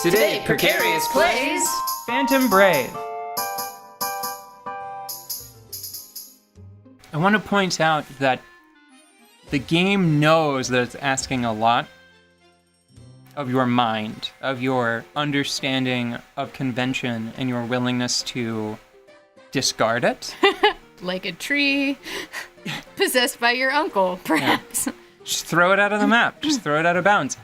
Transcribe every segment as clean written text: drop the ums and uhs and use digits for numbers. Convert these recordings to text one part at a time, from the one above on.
Today, Precarious plays Phantom Brave. I want to point out that the game knows that it's asking a lot of your mind, of your understanding of convention, and your willingness to discard it. Like a tree possessed by your uncle, perhaps. Yeah. Just throw it out of the map. Just throw it out of bounds.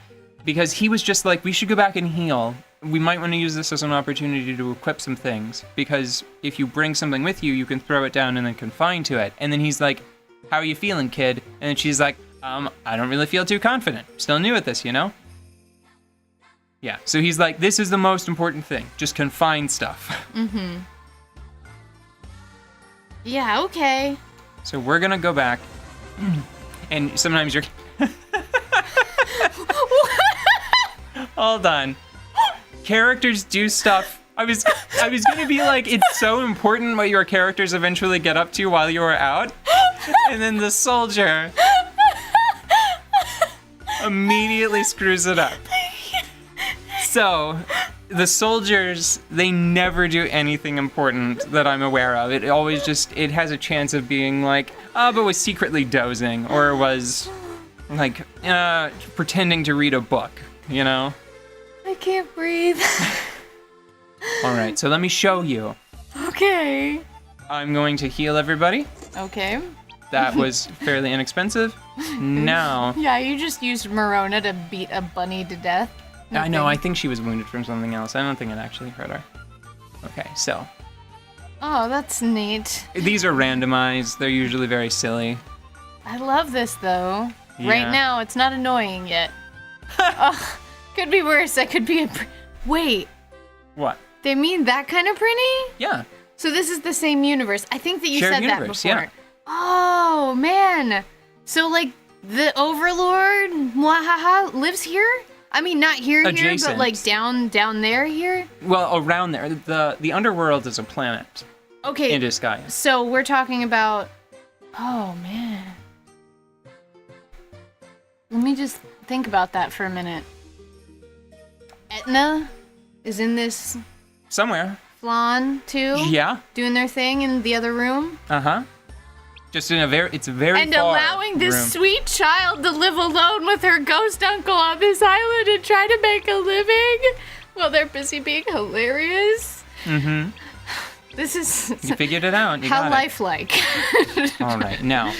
Because he was just like, we should go back and heal. We might want to use this as an opportunity to equip some things. Because if you bring something with you, you can throw it down and then confine to it. And then he's like, how are you feeling, kid? And then she's like, I don't really feel too confident. Still new at this, you know? Yeah, so he's like, this is the most important thing. Just confine stuff. Mm-hmm. Yeah, okay. So we're gonna go back. And sometimes you're... Hold on. Characters do stuff. I was gonna be like, it's so important what your characters eventually get up to while you are out. And then the soldier immediately screws it up. So, the soldiers, they never do anything important that I'm aware of. It always just, it has a chance of being like, but was secretly dozing, or was like, pretending to read a book, you know? I can't breathe. All right, so let me show you. Okay. I'm going to heal everybody. Okay. That was fairly inexpensive. Now... Yeah, you just used Morona to beat a bunny to death. I know, I think she was wounded from something else. I don't think it actually hurt her. Okay, so. Oh, that's neat. These are randomized. They're usually very silly. I love this, though. Yeah. Right now, it's not annoying yet. Oh, could be worse. I could be a... Wait. What? They mean that kind of pretty? Yeah. So this is the same universe. I think that you Shared said universe, that before. yeah. Oh, man. So, like, the Overlord, Mwahaha, lives here? I mean, not here, Adjacent. but, like, down there here? Well, around there. The underworld is a planet. Okay. In disguise. So we're talking about... Oh, man. Let me just think about that for a minute. Etna is in this Somewhere. flan, too? Yeah. Doing their thing in the other room? Uh-huh. Just in a very, it's a very And far allowing this room. sweet child to live alone with her ghost uncle on this island and try to make a living while they're busy being hilarious. Mm-hmm. This is... You figured it out. You how got lifelike. it. All right, now,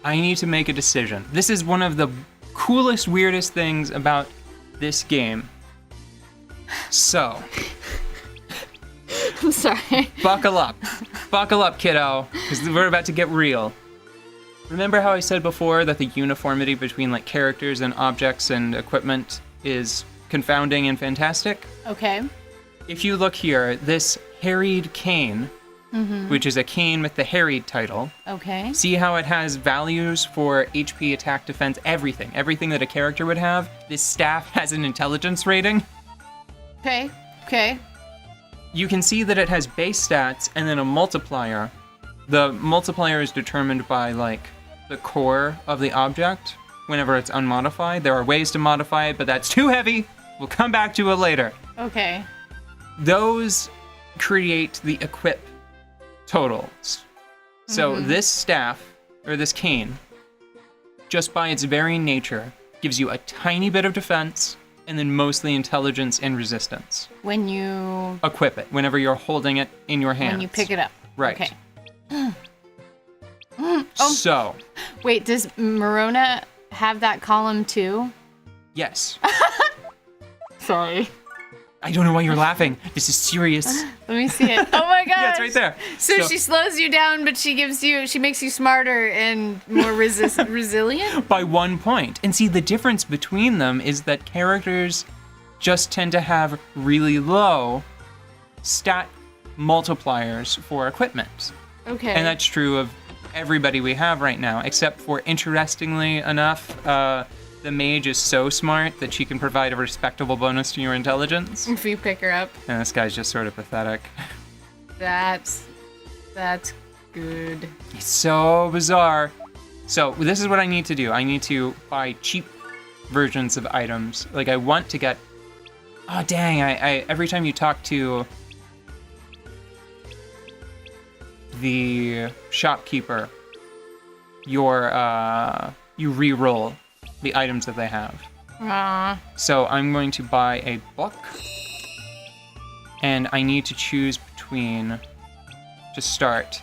I need to make a decision. This is one of the coolest, weirdest things about this game. So... I'm sorry. Buckle up. Buckle up, kiddo, because we're about to get real. Remember how I said before that the uniformity between like characters and objects and equipment is confounding and fantastic? Okay. If you look here, this harried cane, which is a cane with the harried title, Okay. see how it has values for HP, attack, defense, everything. Everything that a character would have. This staff has an intelligence rating. Okay. Okay. You can see that it has base stats and then a multiplier. The multiplier is determined by, like, the core of the object whenever it's unmodified. There are ways to modify it, but that's too heavy. We'll come back to it later. Okay. Those create the equip totals. So this staff, or this cane, just by its very nature, gives you a tiny bit of defense, and then mostly intelligence and resistance. When you... Equip it, whenever you're holding it in your hands. When you pick it up. Right. Okay. So, Wait, does Morona have that column too? yes. Sorry. I don't know why you're laughing. This is serious. Let me see it. Oh my gosh. Yeah, it's right there. So she slows you down, but she makes you smarter and more resilient? By 1 point. And see, the difference between them is that characters just tend to have really low stat multipliers for equipment. Okay. And that's true of everybody we have right now, except for, interestingly enough, the mage is so smart that she can provide a respectable bonus to your intelligence. If you pick her up. And this guy's just sort of pathetic. That's good. It's so bizarre. So this is what I need to do. I need to buy cheap versions of items. Like I want to get Oh, dang, I every time you talk to the shopkeeper, you re-roll the items that they have. So I'm going to buy a book, and I need to choose between, to start,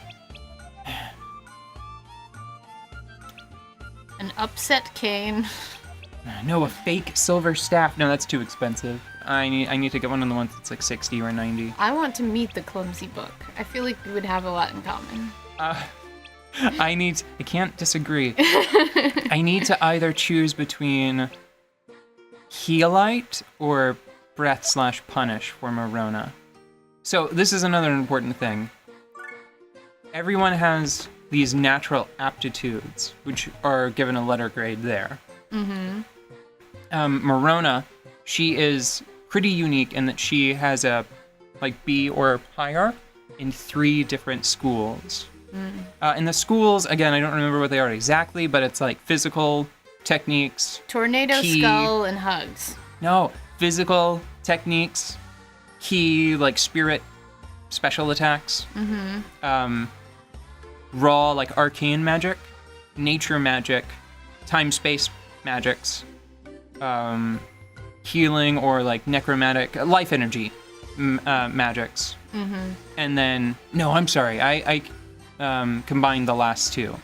An upset cane. no, a fake silver staff. No, that's too expensive. I need to get one of the ones that's like 60 or 90. I want to meet the clumsy book. I feel like we would have a lot in common. I can't disagree. I need to either choose between Healite or Breath/Punish for Morona. So this is another important thing. Everyone has these natural aptitudes, which are given a letter grade there. Morona, she is pretty unique in that she has a B or higher in 3 different schools. In the schools, again, I don't remember what they are exactly, but it's like physical techniques. Tornado, Key. skull, and hugs. No, physical techniques, key, like spirit, special attacks. Raw, like arcane magic, nature magic, time-space magics, healing or like necromantic, life energy magics. And then, no, I'm sorry, I combined the last 2.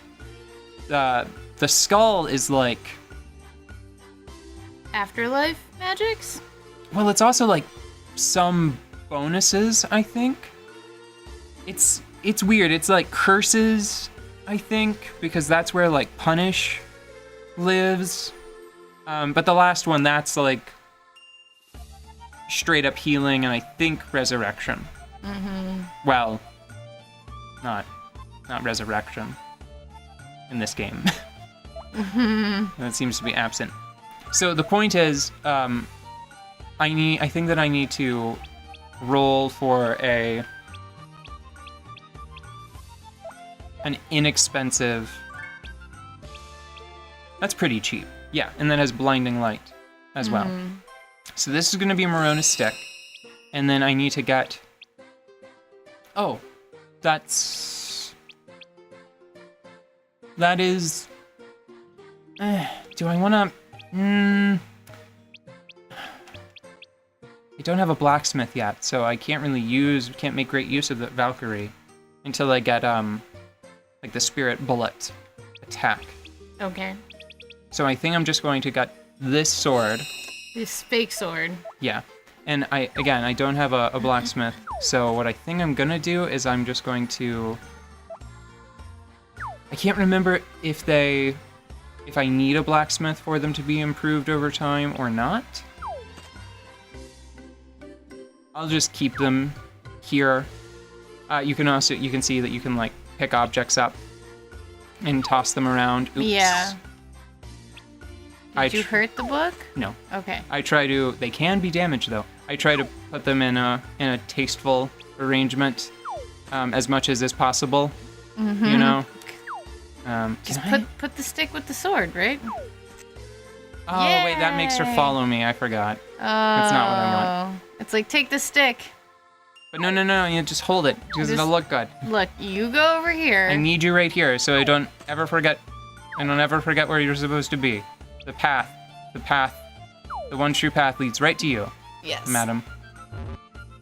The skull is like... Afterlife magics? Well, it's also like some bonuses, I think. It's weird. It's like curses, I think, because that's where like Punish lives. But the last one, that's like straight up healing and I think resurrection. Well, not resurrection in this game. That seems to be absent. So the point is, I think that I need to roll for an inexpensive. That's pretty cheap. Yeah, and that has blinding light as well. So this is going to be Morona's stick, and then I need to get. Oh, that is. Do I want to? I don't have a blacksmith yet, so I can't make great use of the Valkyrie until I get like the spirit bullet attack. Okay. So I think I'm just going to get this sword. This fake sword. Yeah. And I don't have a blacksmith, so what I think I'm gonna do is I'm just going to. I can't remember if I need a blacksmith for them to be improved over time or not. I'll just keep them here. You can see that you can like pick objects up and toss them around. Oops. Yeah. Did you hurt the book? No. Okay. They can be damaged though. I try to put them in a tasteful arrangement as much as is possible. You know? Just put the stick with the sword, right? Oh, wait, that makes her follow me. I forgot. That's not what I want. It's like, take the stick. But no, you just hold it, because it'll look good. Look, you go over here. I need you right here, so I don't ever forget where you're supposed to be. The one true path leads right to you. Yes. Madam.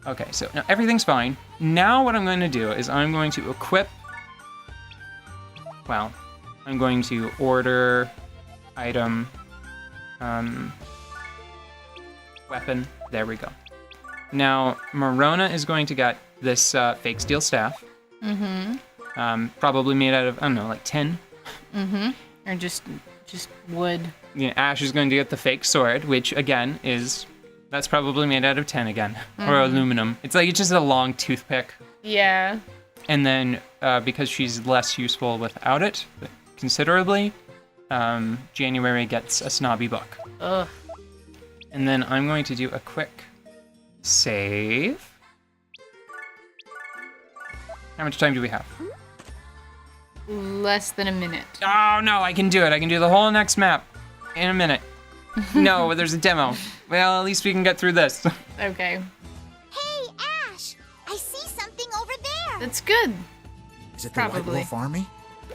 Okay, so now everything's fine. Now what I'm going to do is I'm going to equip... Well, I'm going to order item, weapon. There we go. Now, Morona is going to get this fake steel staff. Probably made out of, I don't know, like tin. Or just wood. Yeah, Ash is going to get the fake sword, which again that's probably made out of tin again, or aluminum. It's just a long toothpick. Yeah. And then, because she's less useful without it, considerably, January gets a snobby book. Ugh. And then I'm going to do a quick save. How much time do we have? Less than a minute. Oh, no, I can do it. I can do the whole next map in a minute. No, there's a demo. Well, at least we can get through this. Okay. Hey, Ash! I see something over there! That's good. Is it the Probably. White Wolf Army?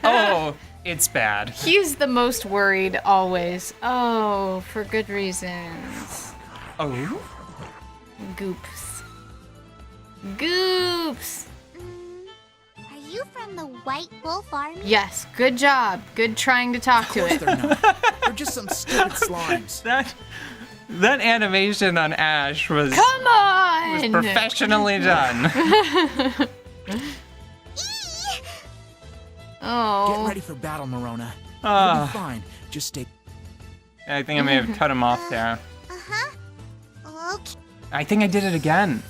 Oh, it's bad. He's the most worried always. Oh, for good reasons. Oh? Goops. Goops! Are you from the White Wolf Army? Yes, good job. Good trying to talk to it. They're not. They're just some stupid slimes. That animation on Ash was Come on! professionally done. Eee! Oh. Get ready for battle, Morona. You'll Ah. be fine. Just stay. I think I may have cut him off there. Uh-huh. Okay. I think I did it again.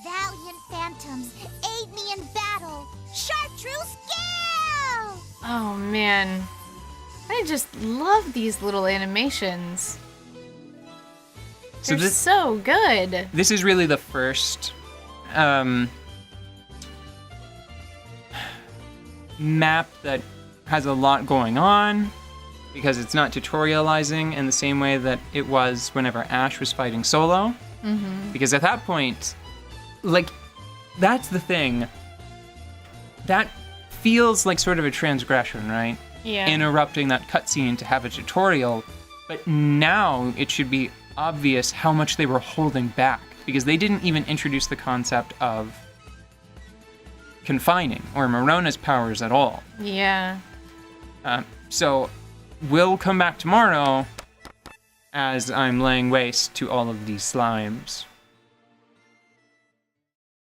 Valiant phantoms, aid me in battle. Chartreuse gale! Oh man. I just love these little animations. So They're so good. this is really the first map that has a lot going on because it's not tutorializing in the same way that it was whenever Ash was fighting solo. Because at that point, like, that's the thing. That feels like sort of a transgression, right? Yeah. Interrupting that cutscene to have a tutorial, but now it should be obvious how much they were holding back because they didn't even introduce the concept of confining or Morona's powers at all. Yeah. So we'll come back tomorrow as I'm laying waste to all of these slimes.